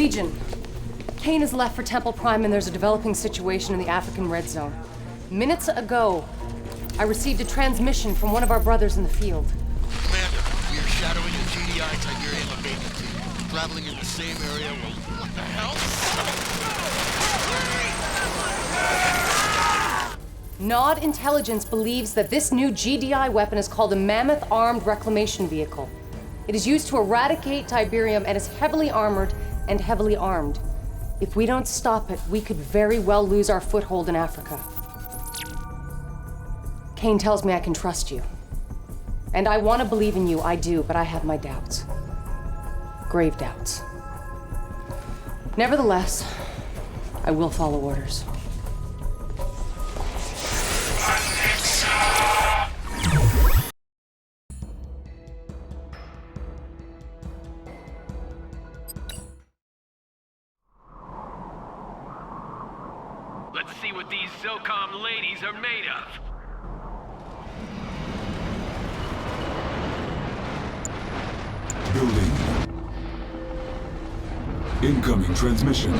Legion, Kane has left for Temple Prime and there's a developing situation in the African Red Zone. Minutes ago, I received a transmission from one of our brothers in the field. Commander, we are shadowing a GDI Tiberium abatement team, traveling in the same area. What the hell? Nod Intelligence believes that this new GDI weapon is called a Mammoth Armed Reclamation Vehicle. It is used to eradicate Tiberium and is heavily armored and heavily armed. If we don't stop it, we could very well lose our foothold in Africa. Kane tells me I can trust you. And I want to believe in you, I do, but I have my doubts. Grave doubts. Nevertheless, I will follow orders. Let's see what these SOCOM ladies are made of. Building. Incoming transmission.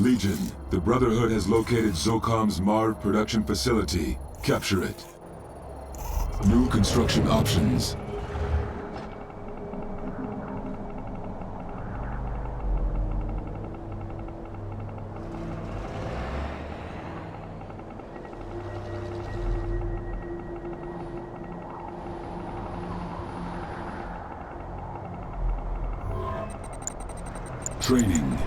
Legion, the Brotherhood has located SOCOM's Marv production facility. Capture it. New construction options. Training.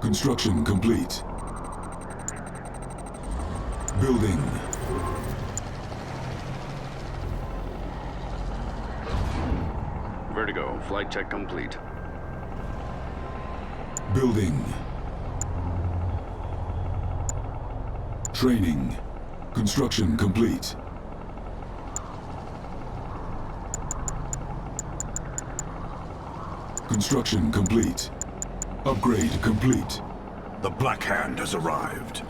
Construction complete. Building. Vertigo, flight check complete. Building. Training. Construction complete. Construction complete. Upgrade complete. The Black Hand has arrived.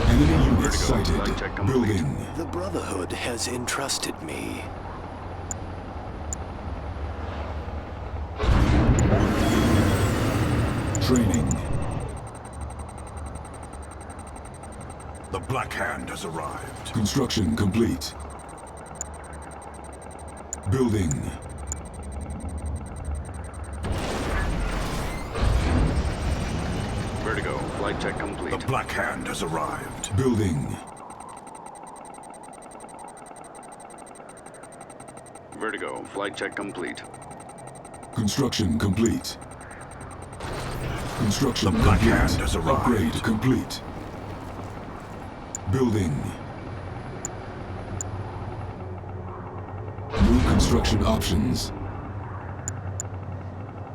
Enemy unit Flight check sighted. complete. Building. The Brotherhood has entrusted me. Training. The Black Hand has arrived. Construction complete. Building. Vertigo, flight check complete. The Black Hand has arrived. Building. Vertigo, flight check complete. Construction complete. Construction The Black complete. Hand has arrived. Upgrade complete. Building. New construction options.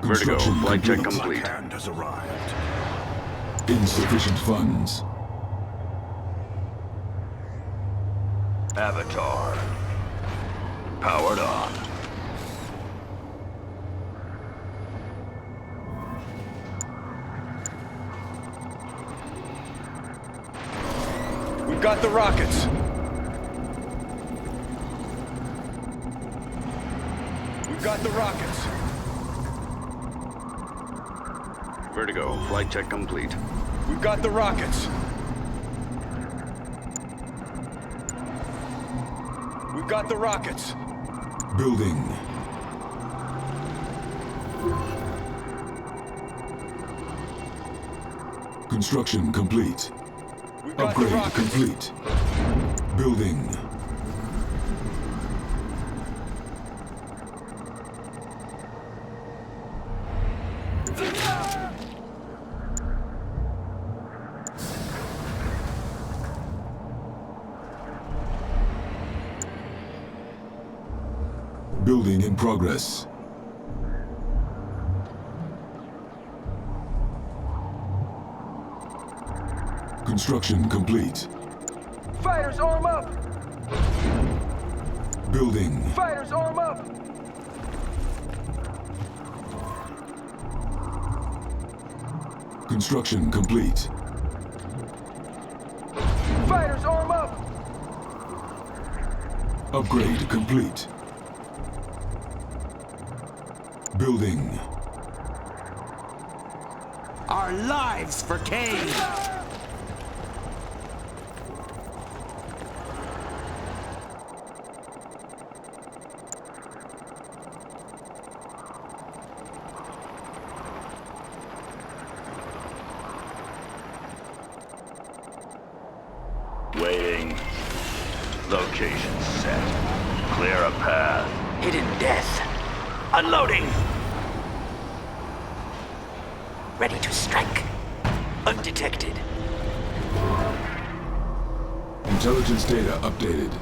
Vertigo, Construction flight check The complete. Black Hand has arrived. Insufficient funds. Avatar. Powered on. We've got the rockets. We've got the rockets. Vertigo, flight check complete. We've got the rockets. We've got the rockets. Building. Construction complete. We've got the Upgrade rockets. complete. Building. Building in progress. Construction complete. Fighters, arm up! Building. Fighters, arm up! Construction complete. Fighters, arm up! Upgrade complete. Building. Our lives for Kane! Waiting. Location set. Clear a path. Hidden death. Unloading! Ready to strike. Undetected. Intelligence data updated.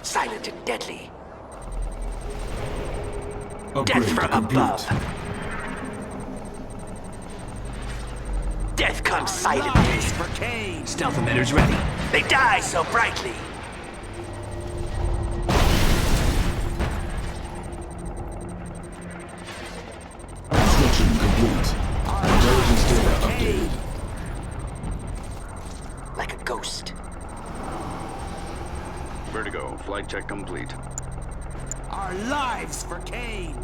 Silent and deadly. Upgrade Death from complete. above. Death comes silently. For Kane. Stealth emitters ready. They die so brightly. Construction complete. Intelligence data updated. Like a ghost. Vertigo, flight check complete. Our lives for Kane.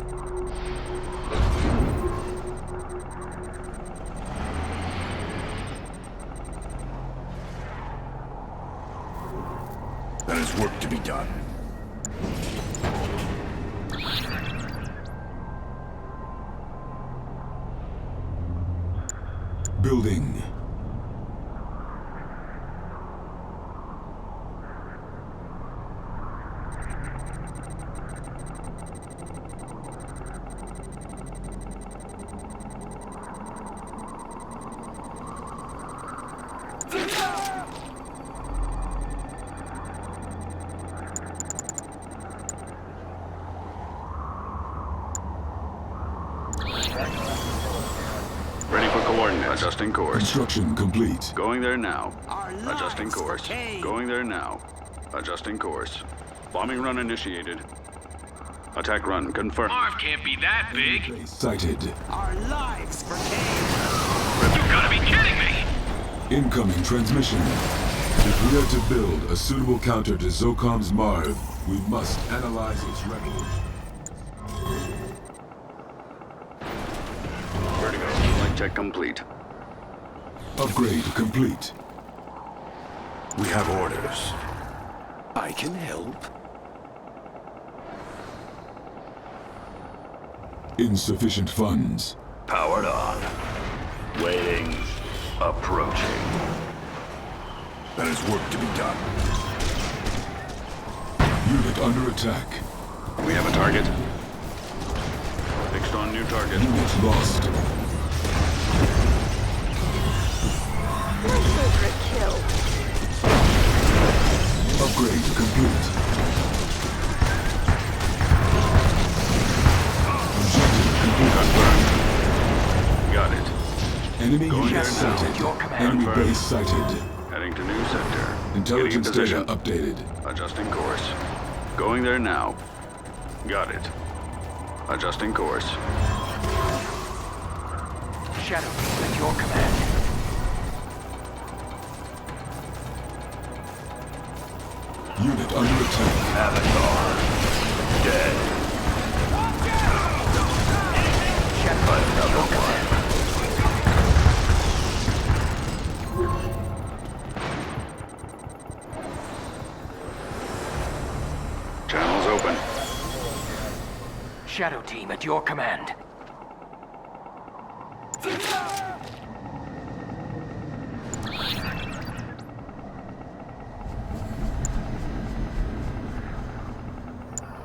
There is work to be done. Building. Ready for coordinates. Adjusting course. Construction complete. Going there now. Our Adjusting lives for course. Kane. Going there now. Adjusting course. Bombing run initiated. Attack run confirmed. Marv can't be that big. Base sighted. Our lives for Kane. You gotta be kidding me! Incoming transmission. If we are to build a suitable counter to Zocom's Marv, we must analyze its record. Vertigo, flight check complete. Upgrade complete. We have orders. I can help. Insufficient funds. Powered on. Waiting. Approaching. There is work to be done. Unit under attack. We have a target. Fixed on new target. Unit lost. My favorite kill. Upgrade complete. Objective complete. Confirmed. Got it. Enemy Going unit there now. sighted. Your command. Enemy Confirmed. base sighted. Heading to new sector. Intelligence Getting in data position. updated. Adjusting course. Going there now. Got it. Adjusting course. Shadow Team at your command. Unit under attack. Avatar. Dead. Shadow Team at your command. Channels open. Shadow Team at your command.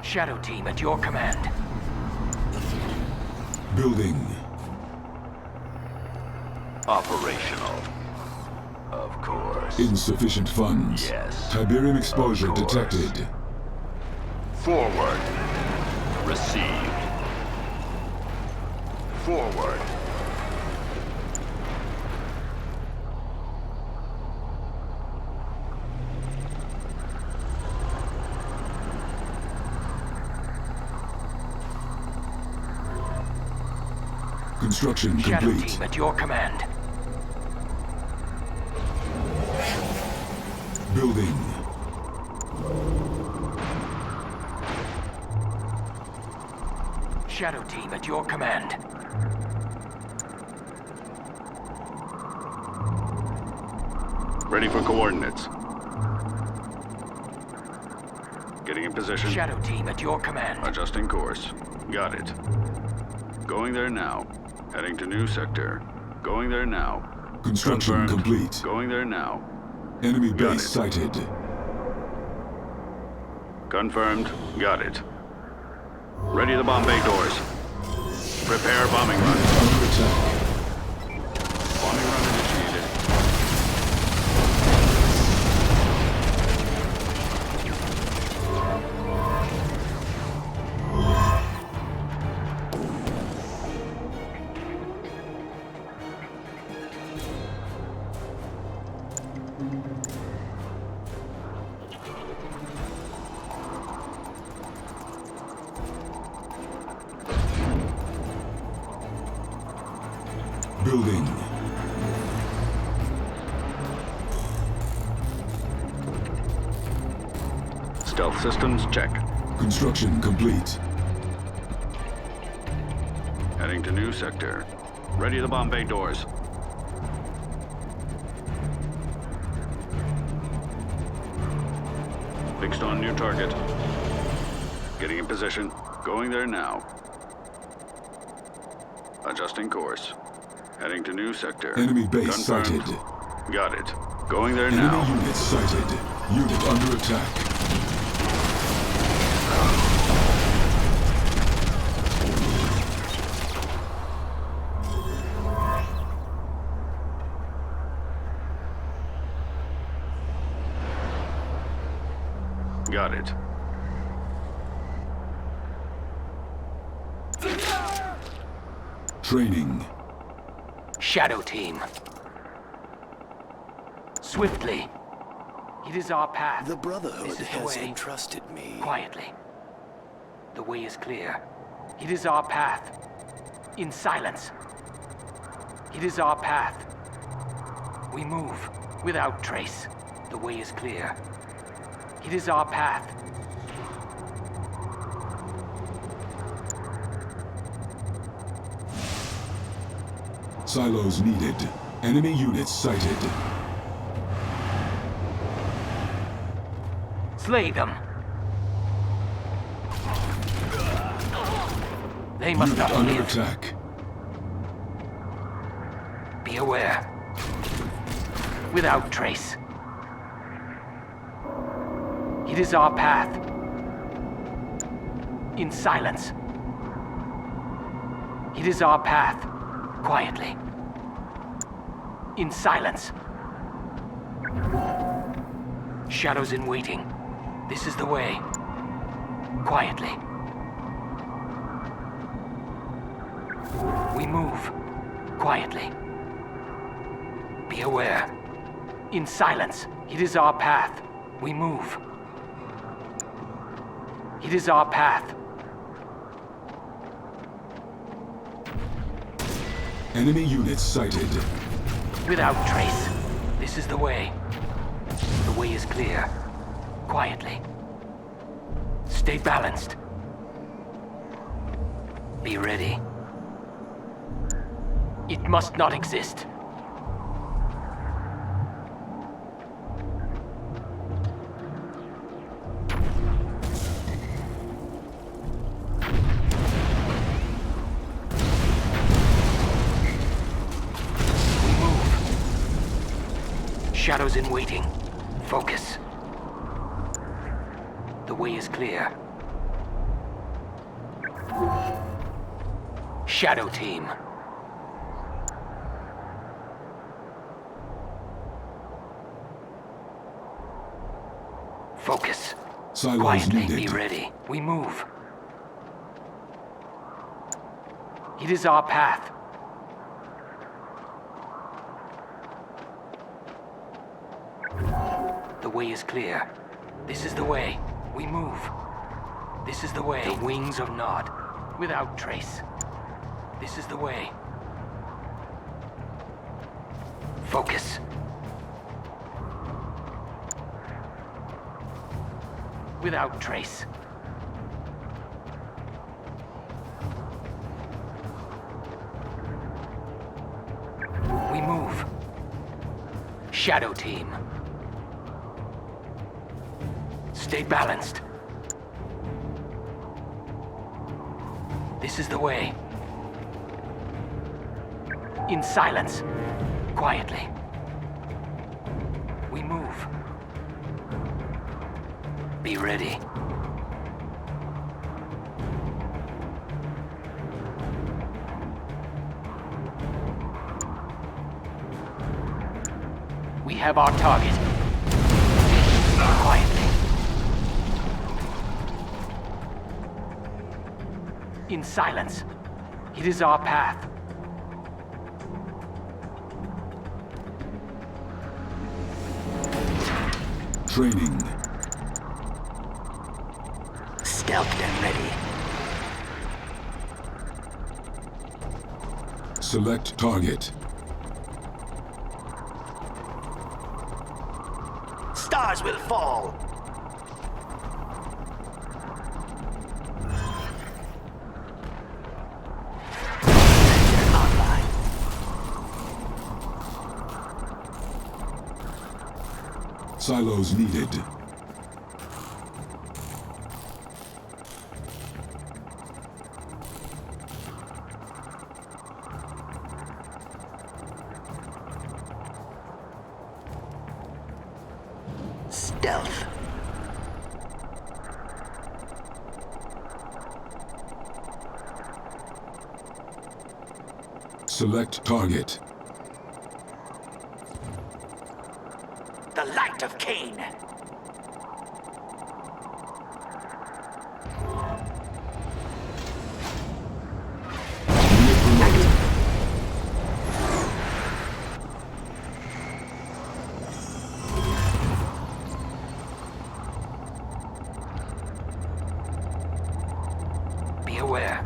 Shadow Team at your command. Building. Operational. Of course. Insufficient funds. Yes. Tiberium exposure Of course. detected. Forward. Received. Forward. Construction Shadow complete. team at your command. Building. Shadow team at your command. Ready for coordinates. Getting in position. Shadow team at your command. Adjusting course. Got it. Going there now. Heading to new sector. Going there now. Construction Confirmed. complete. Going there now. Enemy Got base it. sighted. Confirmed. Got it. Ready the bomb bay doors. Prepare bombing run. Under attack. Bombing run initiated. Building. Stealth systems check. Construction complete. Heading to new sector. Ready the bomb bay doors. Fixed on new target. Getting in position. Going there now. Adjusting course. Heading to new sector. Enemy base Confirmed. sighted. Got it. Going there Enemy now. unit sighted. Unit under attack. Got it. Training. Shadow team. Swiftly. It is our path. The Brotherhood This is the has way. entrusted me. Quietly. The way is clear. It is our path. In silence. It is our path. We move without trace. The way is clear. It is our path. Silos needed. Enemy units sighted. Slay them. They must Unit not under live. attack. Be aware. Without trace. It is our path. In silence. It is our path. Quietly. In silence. Shadows in waiting. This is the way. Quietly. We move. Quietly. Be aware. In silence. It is our path. We move. It is our path. Enemy units sighted. Without trace. This is the way. The way is clear. Quietly. Stay balanced. Be ready. It must not exist. Shadows in waiting. Focus. The way is clear. Shadow team. Focus. Silos Quietly, needed. be ready. We move. It is our path. The way is clear. This is the way. We move. This is the way. The wings of Nod. Without trace. This is the way. Focus. Without trace. We move. Shadow team. Stay balanced. This is the way. In silence. Quietly. We move. Be ready. We have our target. Quietly. In silence. It is our path. Training. Stealthed and ready. Select target. Stars will fall. Online. Silos needed. Stealth. Select target. The light of Kane. Unit promoted. Be aware.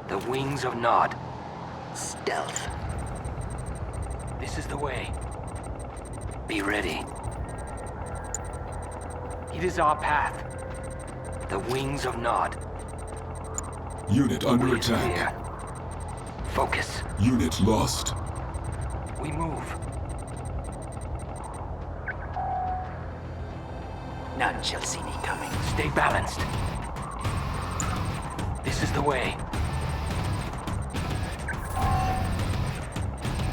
The wings of Nod. Stealth. This is the way. Be ready. It is our path. The wings of Nod. Unit under Way is attack. clear. Focus. Unit lost. We move. None shall see me coming. Stay balanced. This is the way.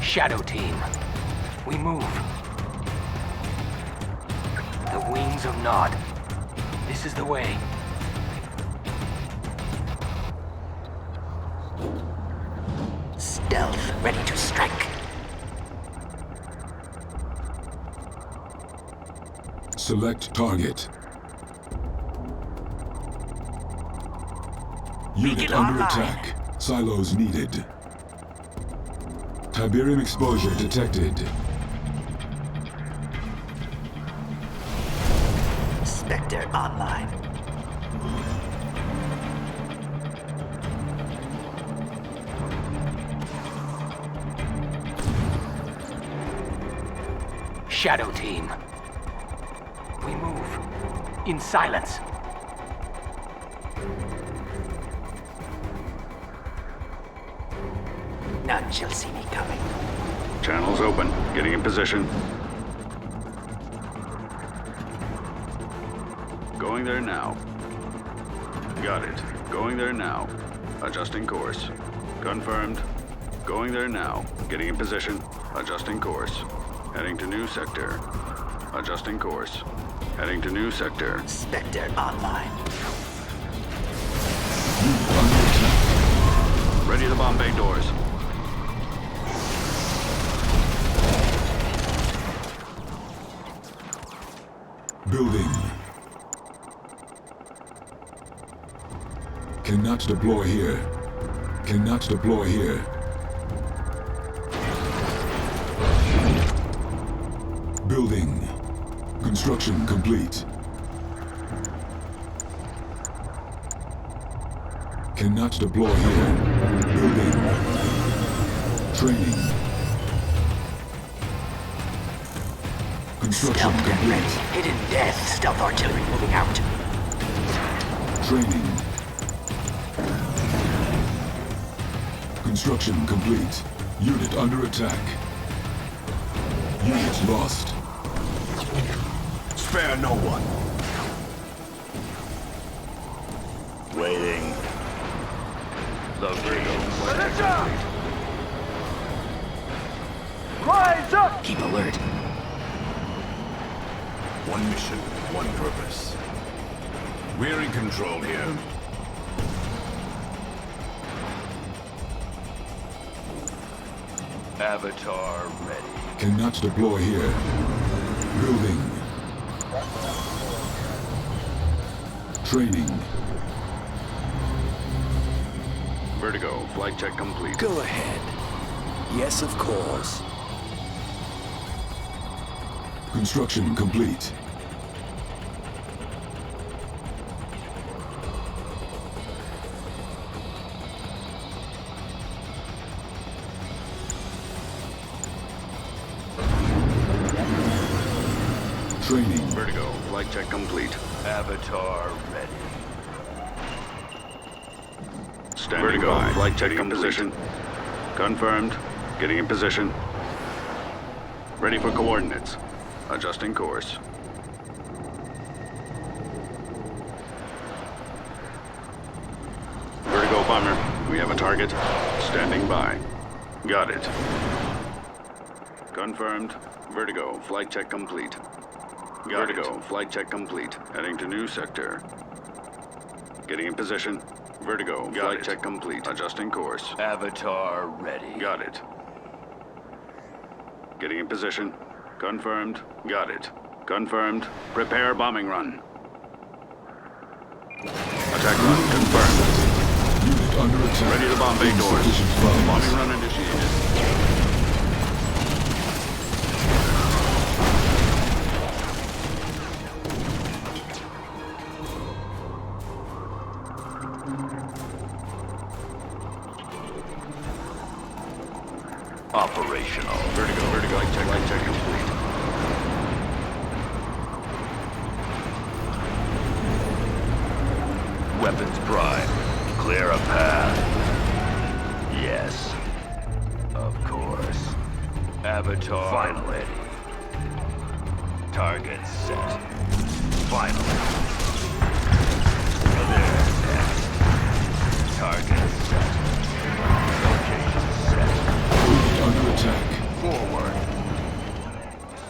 Shadow team. We move. The wings of Nod. This is the way. Stealth, ready to strike. Select target. Unit Beacon under online. attack. Silos needed. Tiberium exposure detected. Spectre online. Shadow team. We move. In silence. None shall see me coming. Channels open. Getting in position. Going there now. Got it. Going there now. Adjusting course. Confirmed. Going there now. Getting in position. Adjusting course. Heading to new sector. Adjusting course. Heading to new sector. Spectre online. Unit under attack. Ready the bomb bay doors. Building. Cannot deploy here. Cannot deploy here. Building. Construction complete. Cannot deploy here. Building. Training. Construction complete. Hidden death. Stealth artillery moving out. Training. Construction complete. Unit under attack. Unit lost. Spare no one. Waiting. Locating. Position! Rise up! Keep alert. One mission, one purpose. We're in control here. Avatar ready. Cannot deploy here. Building. Training. Vertigo, flight check complete. Go ahead. Yes, of course. Construction complete. Training. Vertigo, flight check complete. Avatar ready. Standing Vertigo, by. Flight check in position. Confirmed. Getting in position. Ready for coordinates. Adjusting course. Vertigo bomber, we have a target. Standing by. Got it. Confirmed. Vertigo, flight check complete. Vertigo, flight check complete. Heading to new sector. Getting in position. Vertigo, flight check complete. Adjusting course. Avatar ready. Got it. Getting in position. Confirmed. Got it. Confirmed. Prepare bombing run. Attack run confirmed. Unit under attack. Ready to bomb bay doors. Insufficient funds. Bombing run initiated. Operational. Vertigo, light check complete. Weapons prime. Clear a path. Yes. Of course. Avatar finally. Target set. Finally. There, next. Target set. Location set. Under attack. Forward.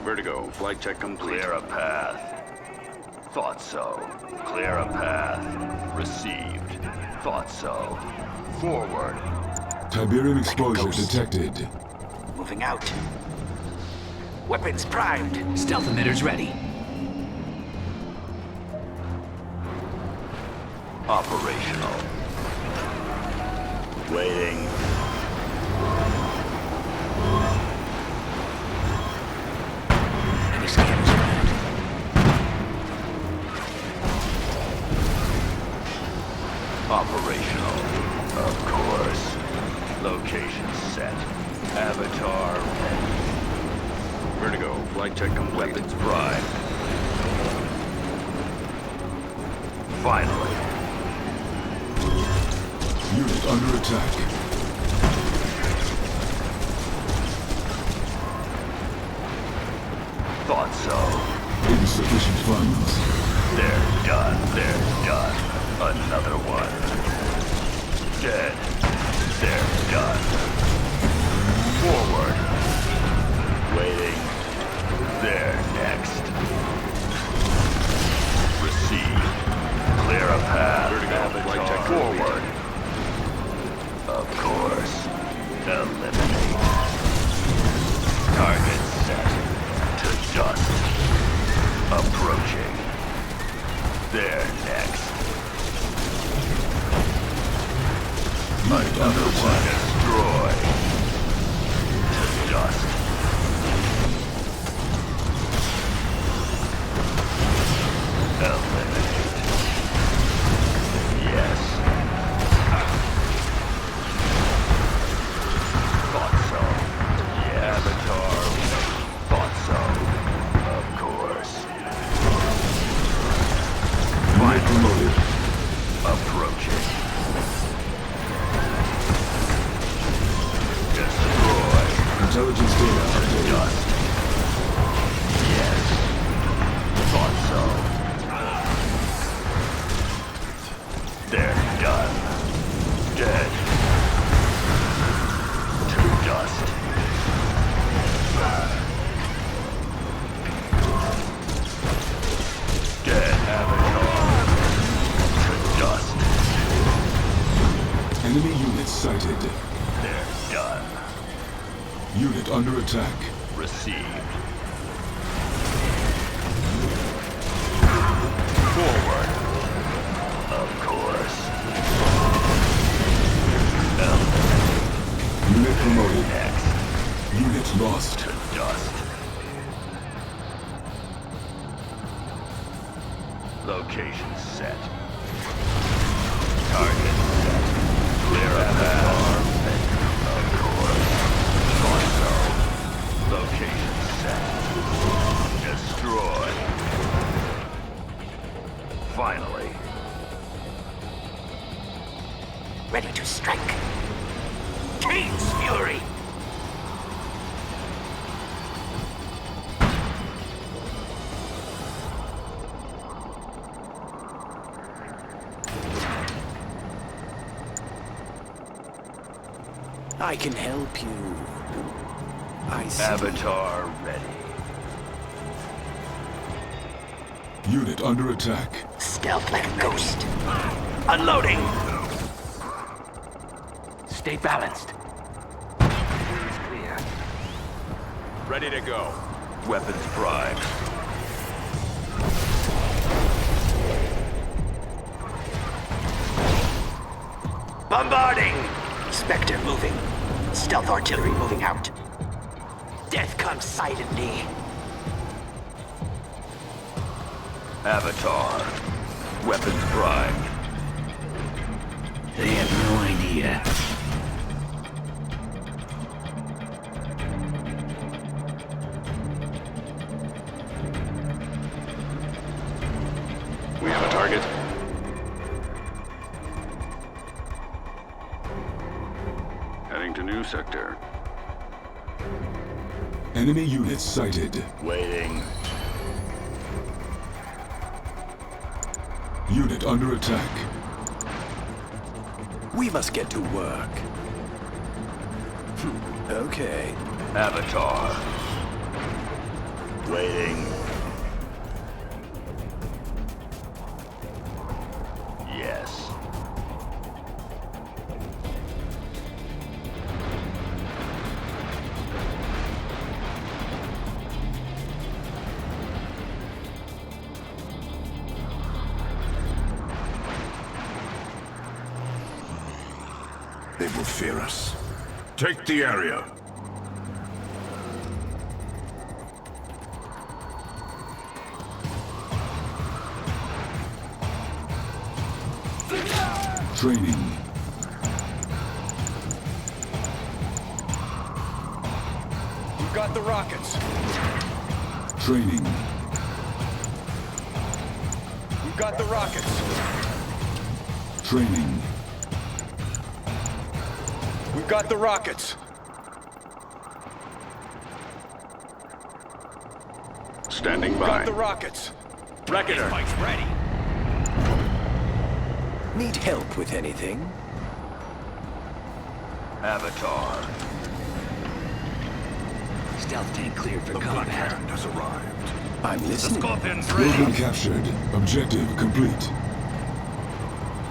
Vertigo, flight check complete. Clear a path. Thought so. Clear a path. Received. Thought so. Forward. Tiberium exposure detected. Moving out. Weapons primed. Stealth emitters ready. Operational. Waiting. Enemy scanners around. Operational. Of course. Location set. Avatar ready. Vertigo, flight check complete. Weapons prime. Finally. Unit under attack. Thought so. Insufficient funds. They're done. They're done. Another one. Dead. They're done. Forward. Waiting. They're next. Receive. Clear a path. Avatar forward. Of course. Eliminate. Target set. To dust. Approaching. They're next. Another one destroyed. To dust. Eliminate. Yes. Enemy units sighted. They're done. Unit under attack. Received. Forward. Of course. Unit promoted. Next. Unit lost. To dust. Location set. Target set. Clear a path. Of course. Thought so. Location set. Destroy. Finally. Ready to strike. Kane's fury! I can help you. I see. Avatar ready. Unit under attack. Stealth like a ghost. Unloading! Stay balanced. It's clear. Ready to go. Weapons primed. Bombarding! Spectre moving. Stealth artillery moving out. Death comes silently. Avatar. Weapons primed. They have no idea. We have a target. Heading to new sector. Enemy units sighted. Waiting. Unit under attack. We must get to work. Okay. Avatar. Waiting. Yes. They will fear us. Take the area. Training. We've got the rockets. Training. We've got the rockets. Training. We've got the rockets. Standing We've by. got the rockets. Reckoner. Spike's ready. Need help with anything? Avatar. Stealth tank cleared for The Black combat. Hand has arrived. I'm listening. Scorpion's Building ready. captured. Objective complete.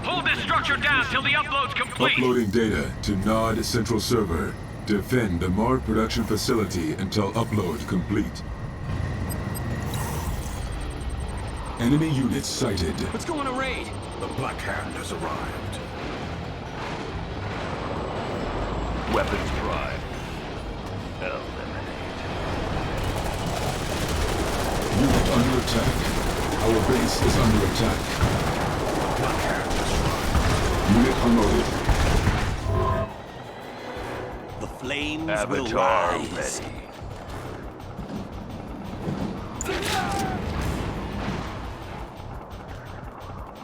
Hold this structure down till the upload's complete. Uploading data to Nod Central Server. Defend the Mars production facility until upload complete. Enemy units sighted. Let's go on a raid. The Black Hand has arrived. Weapons primed. Eliminate. Unit under attack. Our base is under attack. Black Hand has arrived. Unit promoted. The flames will Avatar rise. ready.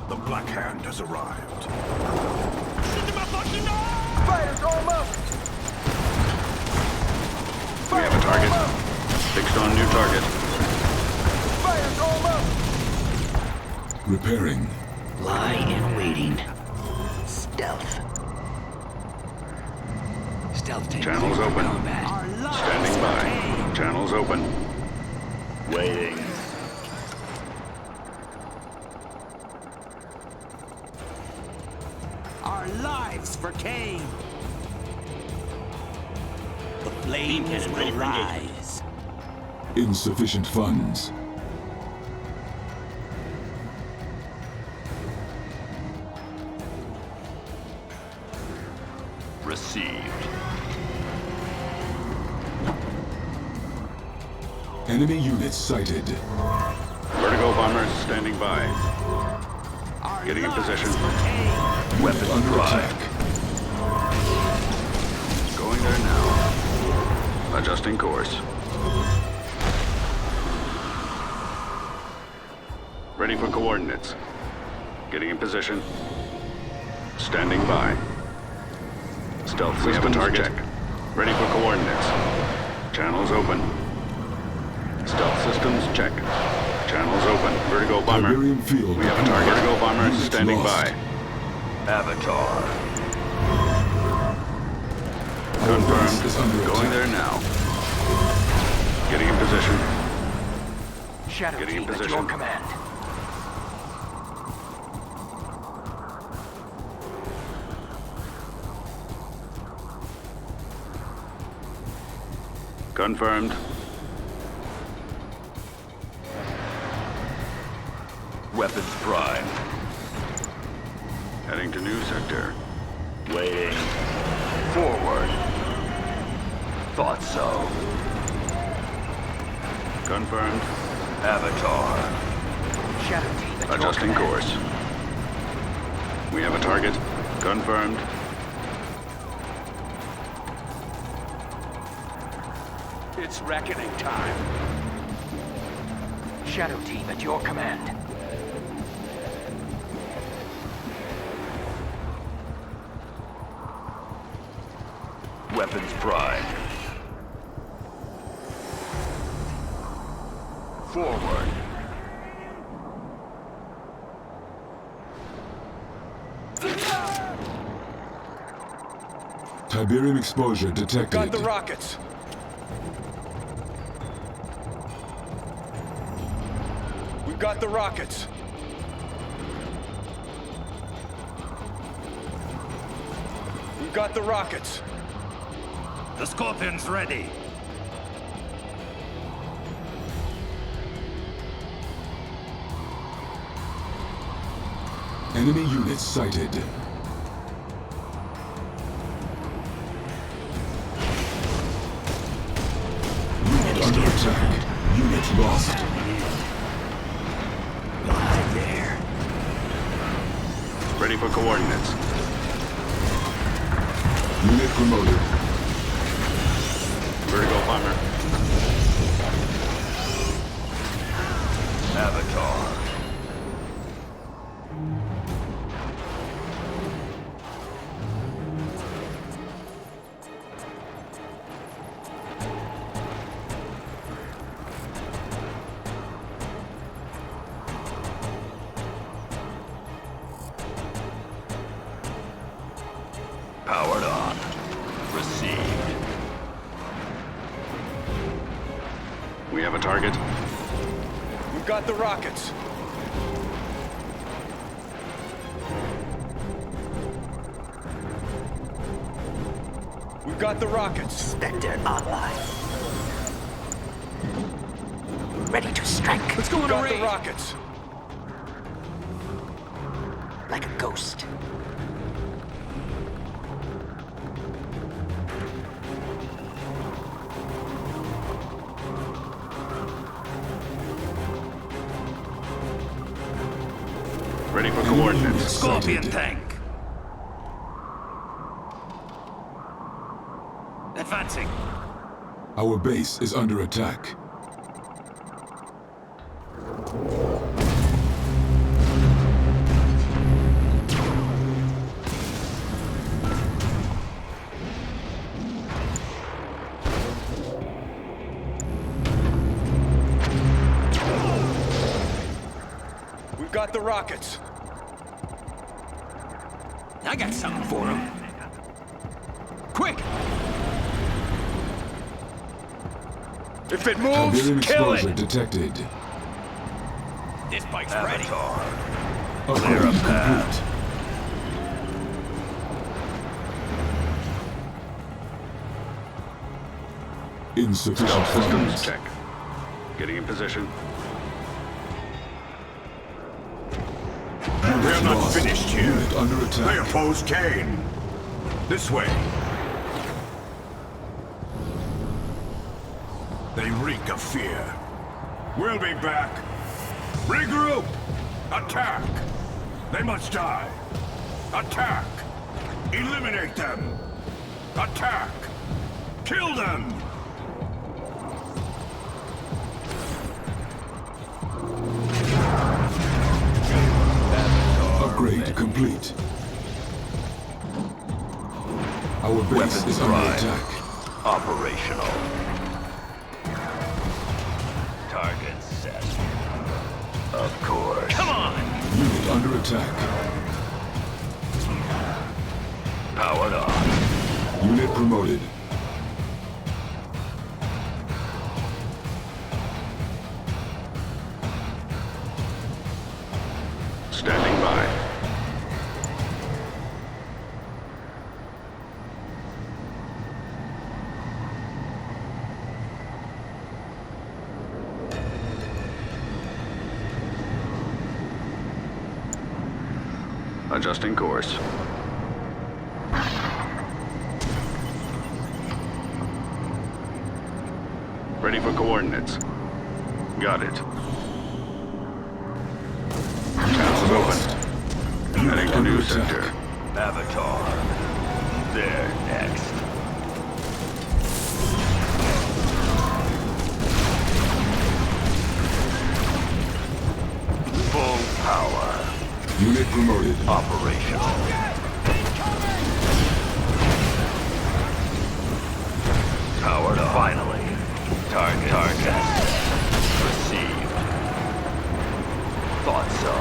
The Black Hand has arrived. Fighters almost! We have a target. Fixed on new target. Fighters almost! Repairing. Lie in waiting. Stealth. Stealth tank. Channels cleared for open. combat. Standing by. Channels open. Waiting. Our lives lives for Kane. The flames will rise. Insufficient funds. Received. Enemy units sighted. Vertigo bombers standing by. Getting in position. Weapons Under prime. attack. Going there now. Adjusting course. Ready for coordinates. Getting in position. Standing by. Stealth systems, we have a target. Check. Ready for coordinates. Channels open. Stealth systems check. Channels open. Vertigo bomber. Tiberium field. We have a target. Vertigo bomber Units standing lost. by. Avatar. Our base Confirmed. is under Going attack. there now. Getting in position. Shadow Getting in team at position. your command. Confirmed. Weapons prime. Heading to new sector. Waiting. Forward. Thought so. Confirmed. Avatar. Shadow team at your Adjusting command. course. We have a target. Confirmed. It's reckoning time. Shadow team at your command. Weapons prime. Forward. Tiberium exposure detected. Got the rockets. We've got the rockets. We've got the rockets. The Scorpion's ready. Enemy units sighted. Unit under attack. Unit lost. Lie there. Ready for coordinates. Unit promoted. Vertigo bomber. Avatar. Powered on. Received. We have a target. We've got the rockets. We've got the rockets. Spectre online. Ready to strike. Let's go We've on a got the raid. rockets. Like a ghost. Ready for Enemy coordinates. units Scorpion sighted. tank. Advancing. Our base is under attack. We've got the rockets. I got something for him. Quick! If it moves, Tiberium kill exposure it! detected. This bike's ready. Avatar. Upgrade complete. Insufficient All systems funds. check. Getting in position. We're not finished here. Unit under They attack. oppose Kane. This way. They reek of fear. We'll be back. Regroup! Attack! They must die. Attack! Eliminate them! Attack! Kill them! Upgrade complete. Our base Weapons is under prime. attack. Operational. Target set. Of course. Come on! Unit under attack. Powered on. Unit promoted. Standing by. Adjusting course. Ready for coordinates. Got it. Channels open. Heading to new sector. Avatar. They're next. Full power. Unit promoted. Operational. Powered on. Finally. Target. Received. Thought so.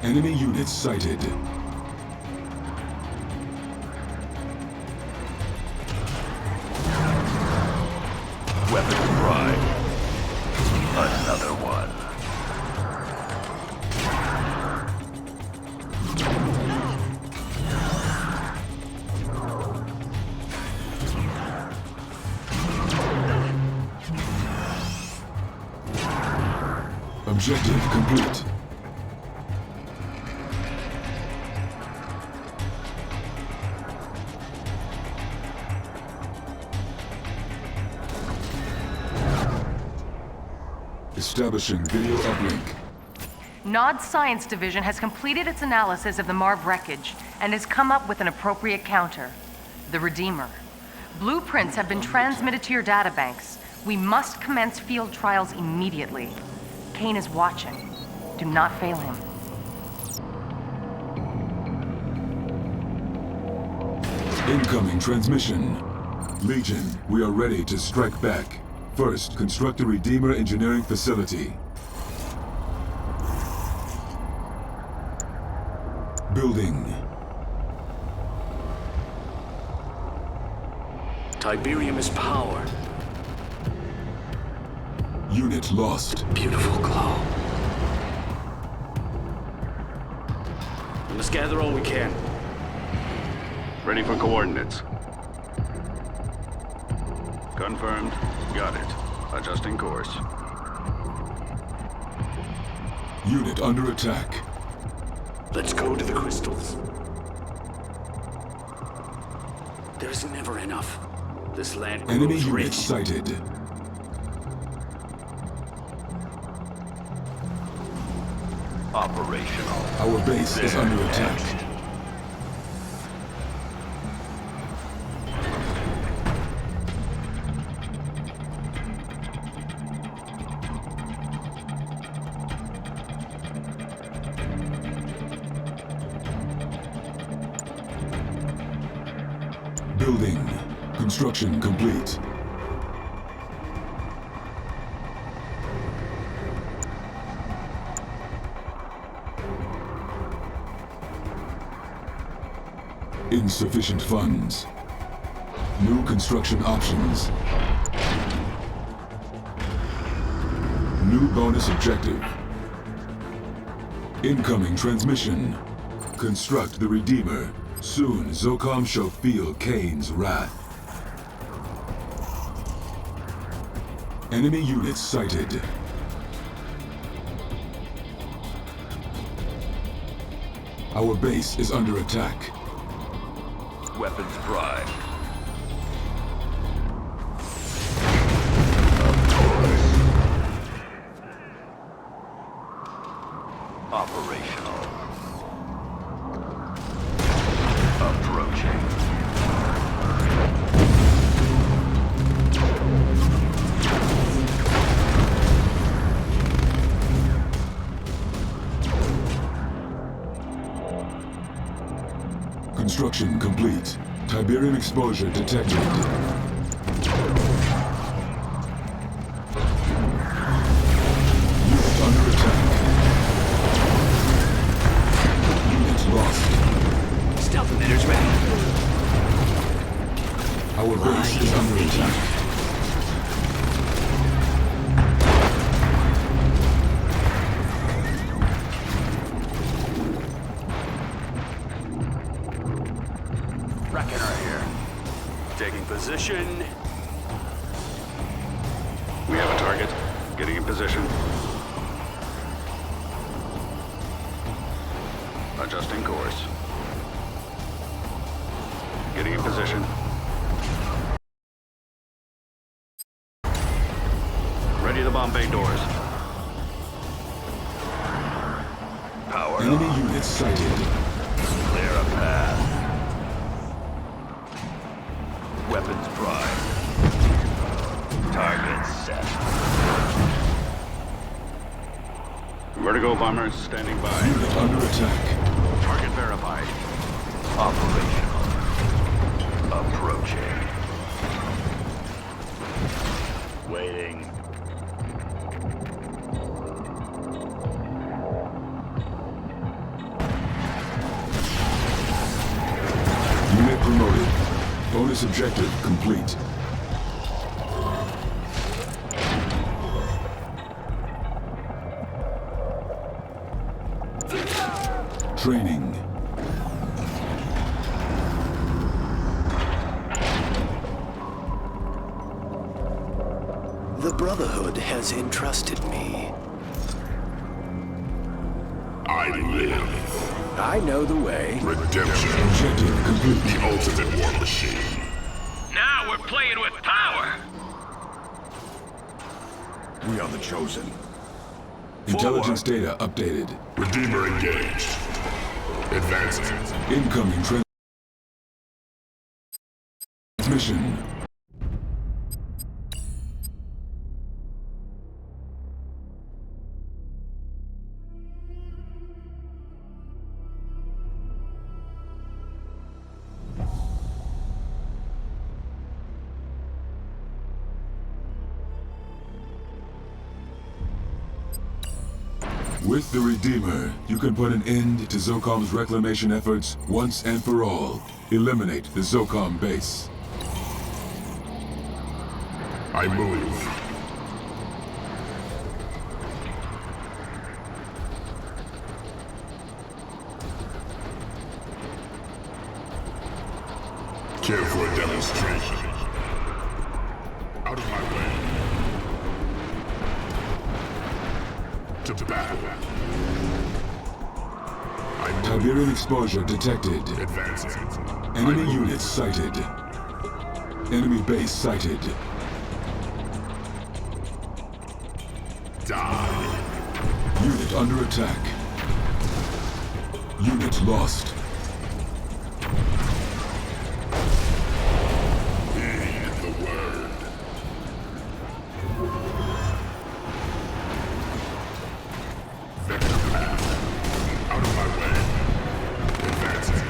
Enemy units sighted. Weapons prime. Another one. Objective complete. Establishing video uplink. Nod's Science Division has completed its analysis of the Marv wreckage and has come up with an appropriate counter. The Redeemer. Blueprints have been transmitted to your databanks. We must commence field trials immediately. Kane is watching. Do not fail him. Incoming transmission. Legion, we are ready to strike back. First, construct a Redeemer engineering facility. Building. Tiberium is power. Unit lost. Beautiful glow. We must gather all we can. Ready for coordinates. Confirmed. Got it. Adjusting course. Unit under attack. Let's go to the crystals. There is never enough. This land Enemy grows unit rich. sighted. Operational. Our base is under attack. Building. Construction complete. Insufficient funds. New construction options. New bonus objective. Incoming transmission. Construct the Redeemer. Soon, Zocom shall feel Kane's wrath. Enemy units sighted. Our base is under attack. Weapons prime. Operational. Approaching. Construction complete. Tiberium exposure detected. Unit under attack. Unit lost. Stealth emitters ready. Our base is under attack. Reckoner here. Taking position. We have a target. Getting in position. Adjusting course. Getting in position. Ready to bomb bay doors. Power Enemy on. units sighted. Clear a path. Weapons prime. Target set. Vertigo bombers standing by. Unit under attack. Target verified. Operational. Approaching. Waiting. Unit promoted. Bonus objective complete. Training. The Brotherhood has entrusted me. I live. I know the way. Redemption. Objective complete. The ultimate war machine. Now we're playing with power. We are the chosen. Intelligence data updated. Redeemer engaged. Advancing. Incoming transmission. With the Redeemer, you can put an end to Zocom's reclamation efforts once and for all. Eliminate the Zocom base. I move. Care for a demonstration? Out of my way. To battle. Tiberium exposure detected. Advancing. Enemy units sighted. Enemy base sighted. Die. Unit under attack. Unit lost. Heed the word. Vector path. Out of my way. Advancing.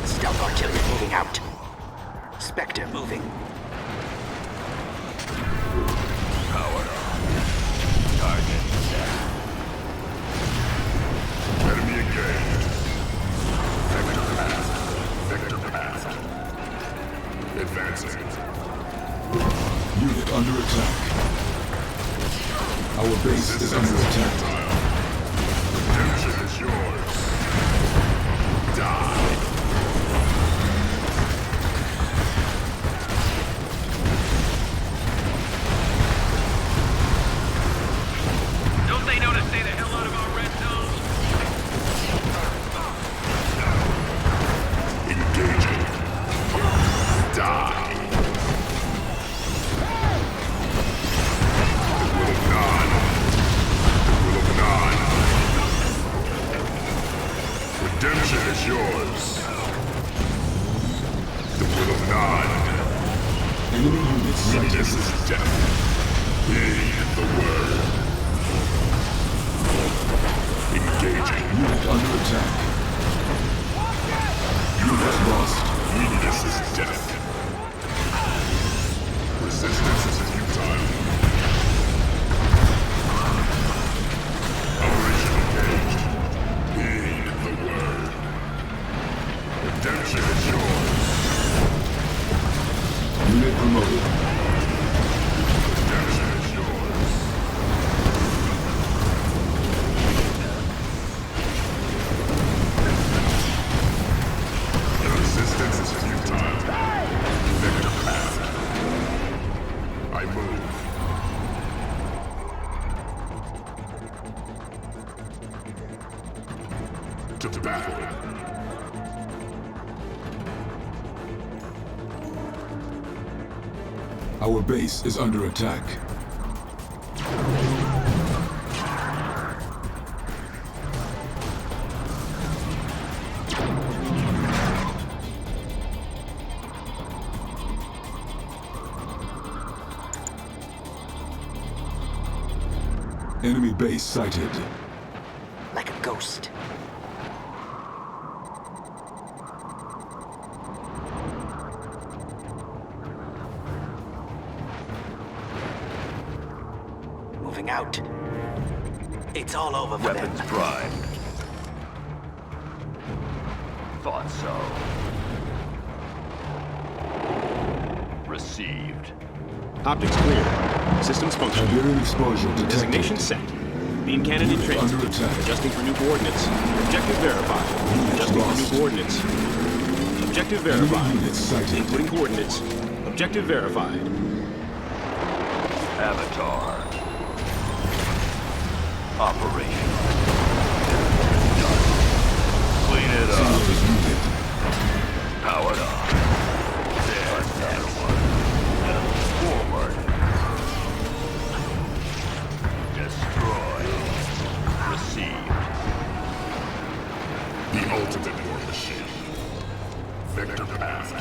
Stealth artillery moving out. Spectre moving. Power on. Target set. Enemy engaged. Vector path. Vector path. Advancing. Unit under attack. Our base is under attack. Redemption is yours. Die. Enemy units sighted. This is death. Heed the word. Engaging. Unit under attack. Unit lost. This is death. Resistance is futile. Operation engaged. Heed the word. Redemption is yours. Unit promoted. Redemption is yours. The resistance is futile. Victor path. I move. To battle. Our base is under attack. Enemy base sighted. Like a ghost. Moving out. It's all over for Weapons them. primed. Thought so. Received. Optics clear. Systems functional. Tiberium exposure detected. Designation set. Beam cannon in transit. Under attack. Adjusting for new coordinates. Objective verified. Adjusting for new coordinates. Objective verified. Units sighted. Inputting coordinates. Objective verified. Avatar. Operation. Done. Clean it up. Silos needed. Powered on. There's another one. Forward. Destroy. Received. The ultimate war machine. Victor path.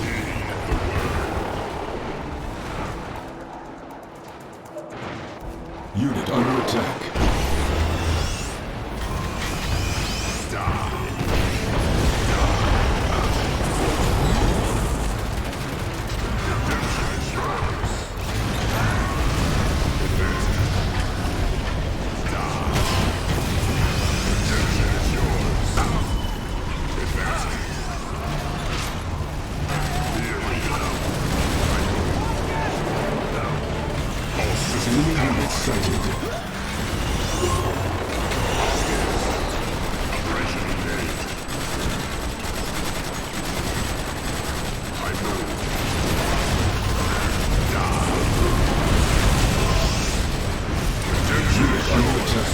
Heed the word. Unit under attack. Enemy units sighted. Operation engaged. I move. Redemption Unit is under yours. attack.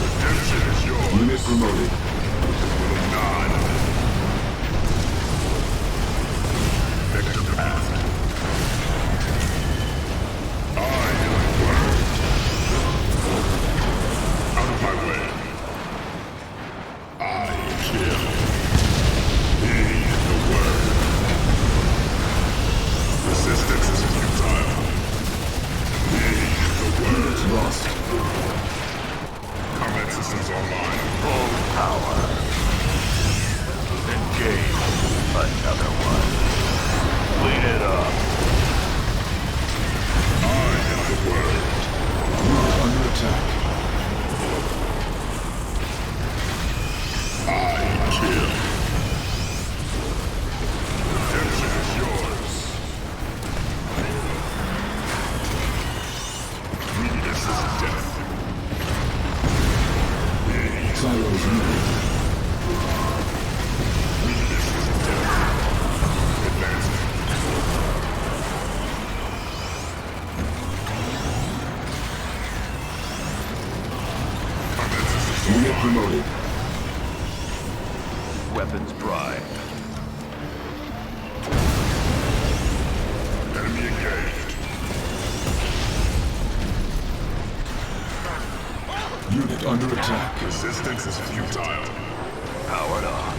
Redemption is yours. Unit promoted. None. Victor path. I am word. Out of my way. I kill. Heed the word. Resistance is futile. Heed the word. Units lost. Combat systems online. Full power. Engage. Another one. Clean it up. I am the word. Unit under attack. I kill. Redemption is yours. This is death. Silos needed. This is death. Advancing. Combat systems Unit online. promoted. Weapons primed. Enemy engaged. Unit under attack. Resistance is futile. Powered on.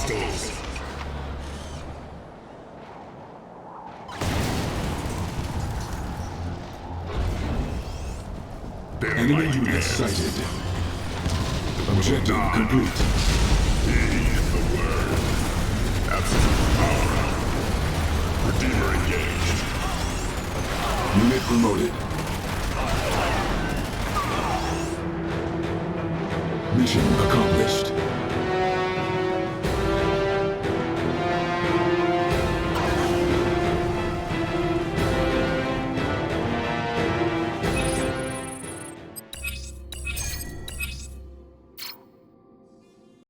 hostiles. Enemy unit sighted. Objective complete. Heed the word. Absolute power. Redeemer engaged. Unit promoted. Mission accomplished.